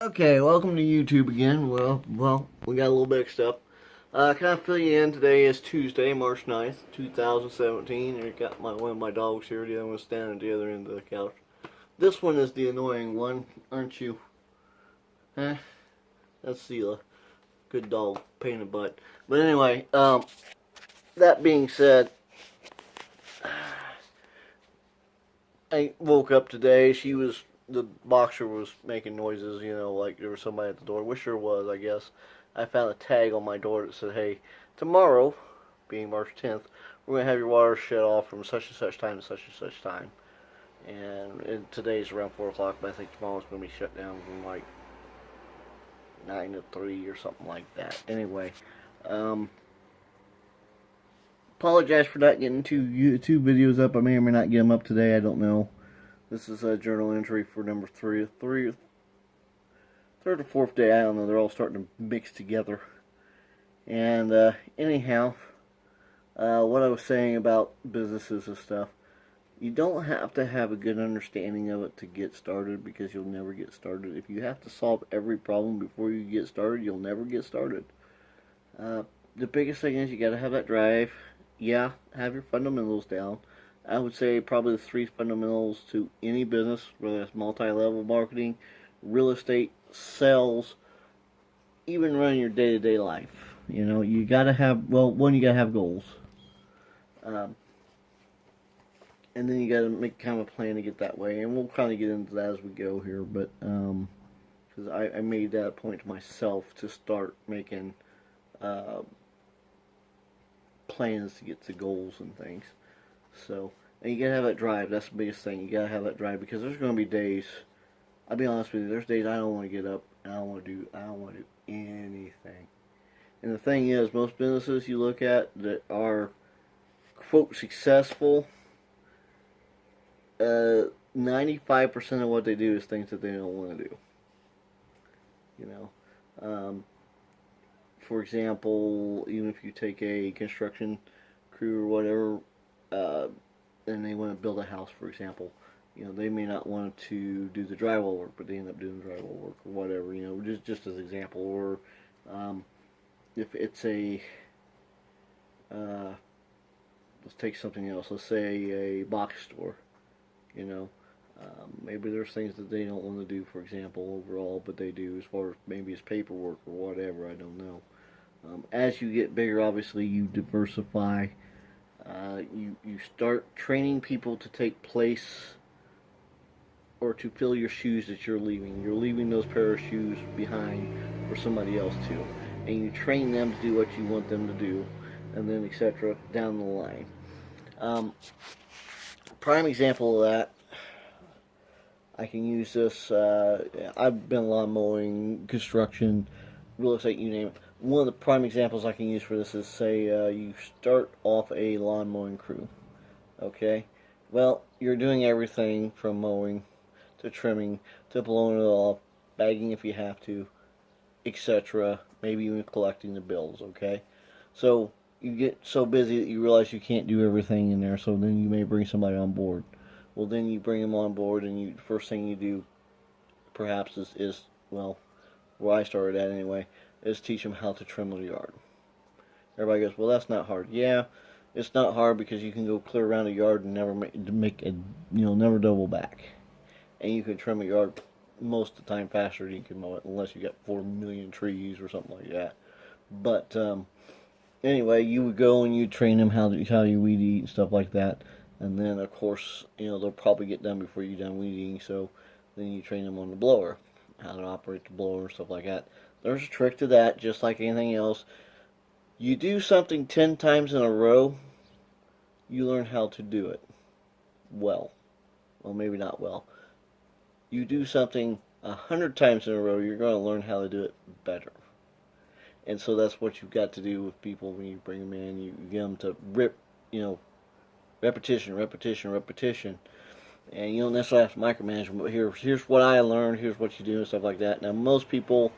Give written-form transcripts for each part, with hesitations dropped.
Okay, welcome to YouTube again. Well, we got a little mixed up. Can I fill you in? Today is Tuesday, March 9th, 2017. And you got one of my dogs here. The other one's standing at the other end of the couch. This one is the annoying one, aren't you? Huh? That's Sela. Good dog, pain in the butt. But anyway, that being said, I woke up today. The boxer was making noises, like there was somebody at the door, which there was, I guess. I found a tag on my door that said, hey, tomorrow, being March 10th, we're going to have your water shut off from such and such time to such and such time. And today's around 4 o'clock, but I think tomorrow's going to be shut down from like 9 to 3 or something like that. Anyway, apologize for not getting two videos up. I may or may not get them up today, I don't know. This is a journal entry for number third or fourth day. I don't know. They're all starting to mix together. And anyhow, what I was saying about businesses and stuff, you don't have to have a good understanding of it to get started, because you'll never get started. If you have to solve every problem before you get started, you'll never get started. The biggest thing is you got to have that drive. Yeah, have your fundamentals down. I would say probably the three fundamentals to any business, whether it's multi-level marketing, real estate, sales, even running your day-to-day life. You gotta have, one, you gotta have goals. Um, and then you gotta make kind of a plan to get that way. And we'll kind of get into that as we go here, but, because I made that a point to myself to start making, plans to get to goals and things. So, and you gotta have that drive. That's the biggest thing. You gotta have that drive, because there's gonna be days. I'll be honest with you. There's days I don't want to get up and I don't want to do anything. And the thing is, most businesses you look at that are quote successful, 95% of what they do is things that they don't want to do. You know, for example, even if you take a construction crew or whatever, and they want to build a house, for example, they may not want to do the drywall work, but they end up doing drywall work or whatever, just as an example. Or if it's let's take something else. Let's say a box store, maybe there's things that they don't want to do, for example, overall, but they do, as far as maybe it's paperwork or whatever, I don't know. As you get bigger, obviously, you diversify. You start training people to take place or to fill your shoes that you're leaving. You're leaving those pair of shoes behind for somebody else to. And you train them to do what you want them to do, and then etc. down the line. Prime example of that, I can use this. I've been lawn mowing, construction, real estate, you name it. One of the prime examples I can use for this is, say, you start off a lawn mowing crew. Okay? Well, you're doing everything from mowing to trimming to blowing it off, bagging if you have to, etc. Maybe even collecting the bills, okay? So you get so busy that you realize you can't do everything in there, so then you may bring somebody on board. Well, then you bring them on board, and first thing you do, perhaps, is well, where I started at anyway, is teach them how to trim the yard. Everybody goes, well, that's not hard. Yeah, it's not hard, because you can go clear around a yard and never never double back. And you can trim a yard most of the time faster than you can mow it, unless you got 4 million trees or something like that. But anyway, you would go and you train them how you weed eat and stuff like that. And then, of course, they'll probably get done before you're done weed eating, so then you train them on the blower, how to operate the blower and stuff like that. There's a trick to that, just like anything else. You do something 10 times in a row, you learn how to do it well. Well, maybe not well. You do something 100 times in a row, you're going to learn how to do it better. And so that's what you've got to do with people when you bring them in. You get them to repetition, repetition, repetition. And you don't necessarily have to micromanage them, but here's what I learned, here's what you do, and stuff like that. Now, most people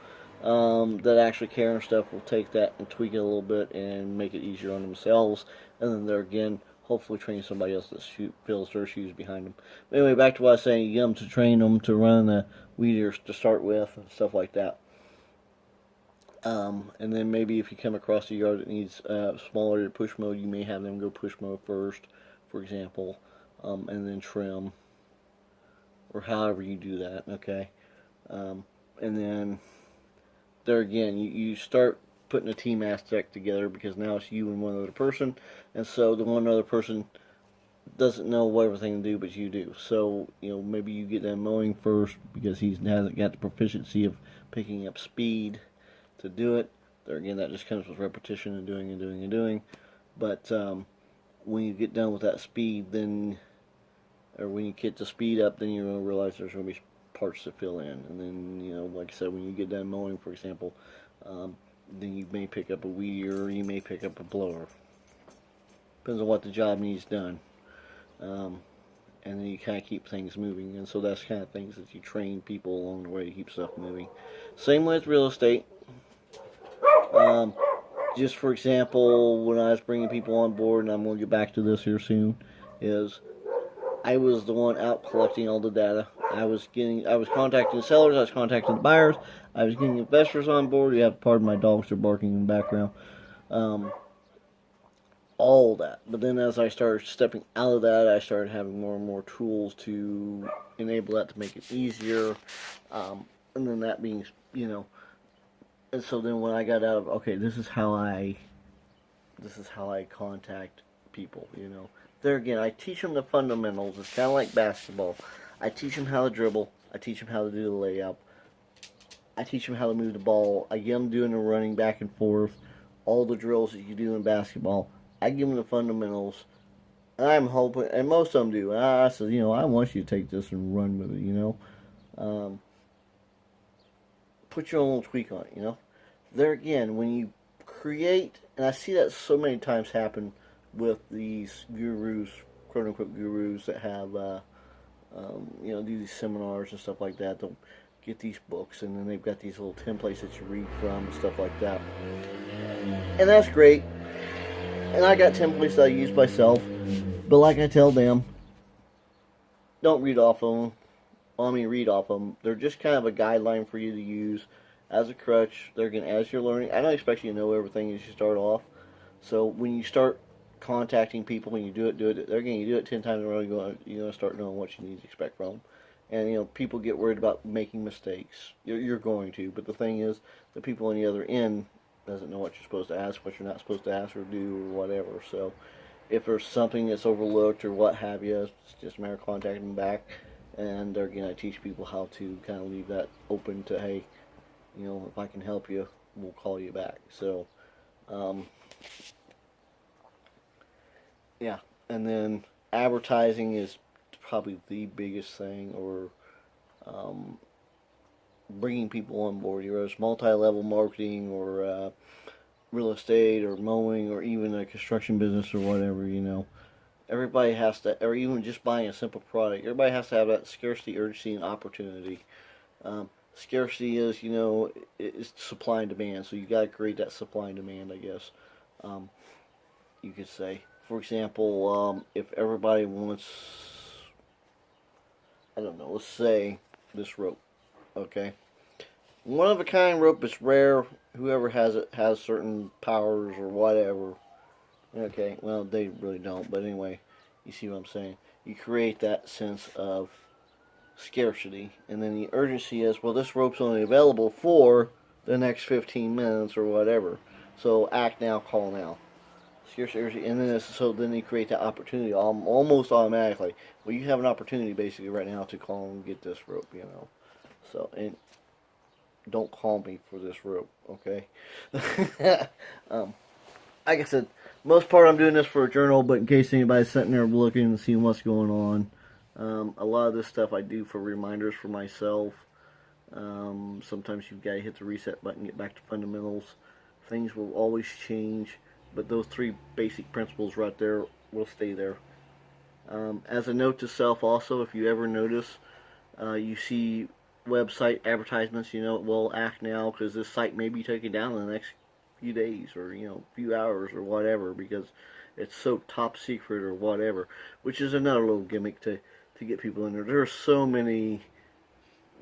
that actually care and stuff will take that and tweak it a little bit and make it easier on themselves. And then they're, again, hopefully train somebody else that fills their shoes behind them. But anyway, back to what I was saying. You get them to train them to run the weed eaters to start with and stuff like that. And then maybe if you come across a yard that needs smaller push mode, you may have them go push mode first, for example, and then trim, or however you do that, okay? And then there again, you start putting a team aspect together, because now it's you and one other person, and so the one other person doesn't know what everything to do, but you do. So, maybe you get them mowing first because he hasn't got the proficiency of picking up speed to do it. There again, that just comes with repetition and doing and doing and doing. But when you get done with that speed, then, or when you get the speed up, then you're going to realize there's going to be parts to fill in. And then, like I said, when you get done mowing, for example, then you may pick up a weed eater, or you may pick up a blower. Depends on what the job needs done. And then you kind of keep things moving. And so that's kind of things that you train people along the way to keep stuff moving. Same with real estate. Just for example, when I was bringing people on board, and I'm going to get back to this here soon, is I was the one out collecting all the data. I was contacting the sellers, I was contacting the buyers, I was getting investors on board. You have pardon my dogs are barking in the background. All that. But then as I started stepping out of that, I started having more and more tools to enable that, to make it easier. And then that being, and so then when I got out of, okay, this is how I contact people, There again, I teach them the fundamentals. It's kind of like basketball. I teach them how to dribble. I teach them how to do the layup. I teach them how to move the ball. I get them doing the running back and forth. All the drills that you do in basketball. I give them the fundamentals. And I'm hoping, and most of them do. And I said, I want you to take this and run with it, Put your own little tweak on it, There again, when you create, and I see that so many times happen with these gurus, quote unquote gurus, that have, do these seminars and stuff like that. They'll get these books, and then they've got these little templates that you read from and stuff like that. And that's great. And I got templates that I use myself, but like I tell them, don't read off of them. Read off them. They're just kind of a guideline for you to use as a crutch. They're going, as you're learning, I don't expect you to know everything as you start off. So when you start contacting people, when you do it. They're going to do it 10 times in a row. You're going to start knowing what you need to expect from them. And people get worried about making mistakes. You're going to, but the thing is, the people on the other end doesn't know what you're supposed to ask, what you're not supposed to ask or do, or whatever. So if there's something that's overlooked or what have you, it's just a matter of contacting them back. And again, I teach people how to kind of leave that open to, hey, if I can help you, we'll call you back. So, yeah. And then advertising is probably the biggest thing, or bringing people on board. Whether it's multi-level marketing, or real estate, or mowing, or even a construction business, or whatever, Everybody has to, or even just buying a simple product, everybody has to have that scarcity, urgency, and opportunity. Scarcity is, it's supply and demand, so you got to create that supply and demand, I guess. You could say. For example, if everybody wants, I don't know, let's say this rope, okay? One of a kind rope is rare. Whoever has it has certain powers or whatever. Okay, well, they really don't, but anyway, you see what I'm saying. You create that sense of scarcity, and then the urgency is, well, this rope's only available for the next 15 minutes or whatever, so act now, call now. Scarcity, urgency, and then you create that opportunity almost automatically. Well, you have an opportunity basically right now to call and get this rope, So, and don't call me for this rope, okay? Like I said, most part I'm doing this for a journal, but in case anybody's sitting there looking and seeing what's going on, a lot of this stuff I do for reminders for myself. Sometimes you've got to hit the reset button, get back to fundamentals. Things will always change, but those 3 basic principles right there will stay there. As a note to self also, if you ever notice, you see website advertisements, well, act now, because this site may be taken down in the next few days or few hours or whatever because it's so top secret or whatever, which is another little gimmick to get people in there. There are so many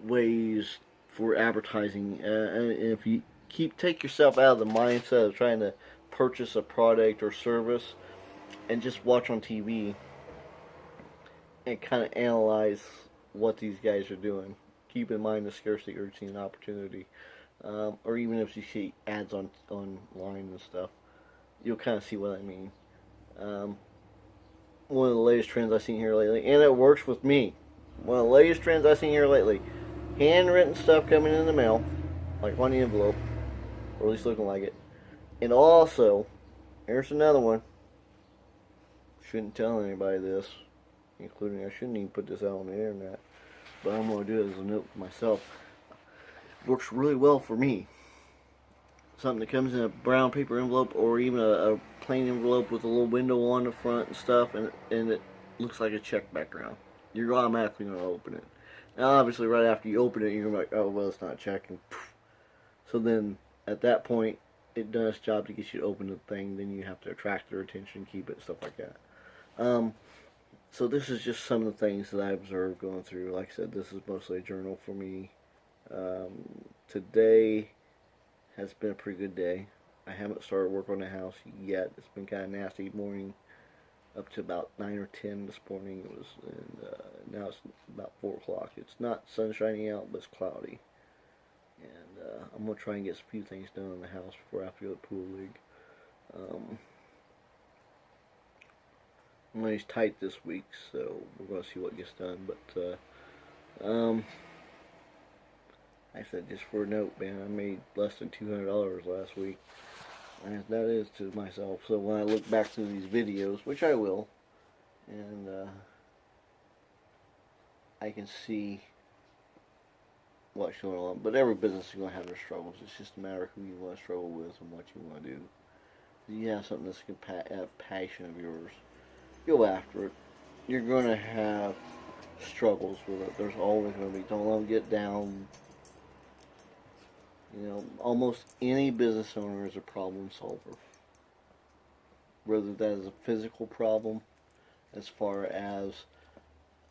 ways for advertising, and if you take yourself out of the mindset of trying to purchase a product or service and just watch on TV and kind of analyze what these guys are doing. Keep in mind the scarcity, urgency, and opportunity. Or even if you see ads online and stuff, you'll kind of see what I mean. One of the latest trends I've seen here lately, and it works with me. One of the latest trends I've seen here lately, handwritten stuff coming in the mail, like on the envelope, or at least looking like it. And also, here's another one. Shouldn't tell anybody this, including I shouldn't even put this out on the internet, but I'm going to do it as a note for myself. Works really well for me. Something that comes in a brown paper envelope or even a plain envelope with a little window on the front and stuff, and it looks like a check background. You're automatically going to open it. Now, obviously, right after you open it, you're going to be like, oh, well, it's not a check. And so then, at that point, it does its job to get you to open the thing. Then you have to attract their attention, keep it, stuff like that. So this is just some of the things that I observed going through. Like I said, this is mostly a journal for me. Today has been a pretty good day. I haven't started work on the house yet. It's been kind of nasty morning up to about 9 or 10 this morning. It was, and now it's about 4 o'clock. It's not sunshiny out, but it's cloudy. And I'm going to try and get a few things done in the house before I have to go to the pool league. Money's tight this week, so we're going to see what gets done. But I said, just for a note, man, I made less than $200 last week. And that is to myself. So when I look back through these videos, which I will, and I can see what's going on. But every business is going to have their struggles. It's just a matter of who you want to struggle with and what you want to do. If you have something that's a passion of yours, go after it. You're going to have struggles with it. There's always going to be. Don't let them get down. Almost any business owner is a problem solver. Whether that is a physical problem, as far as,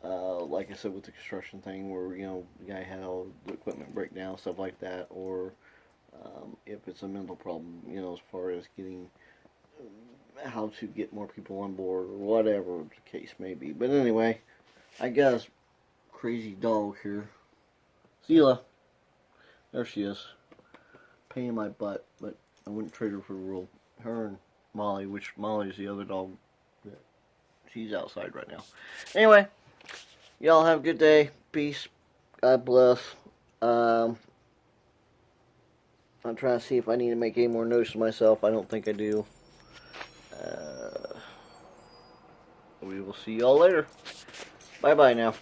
like I said with the construction thing, where, the guy had all the equipment break down, stuff like that, or if it's a mental problem, as far as getting, how to get more people on board, or whatever the case may be. But anyway, I got this crazy dog here. Zila. There she is. Pain in my butt, but I wouldn't trade her for the world. Her and Molly, which Molly is the other dog. She's outside right now. Anyway, y'all have a good day. Peace. God bless. I'm trying to see if I need to make any more notes of myself. I don't think I do. We will see y'all later. Bye-bye now.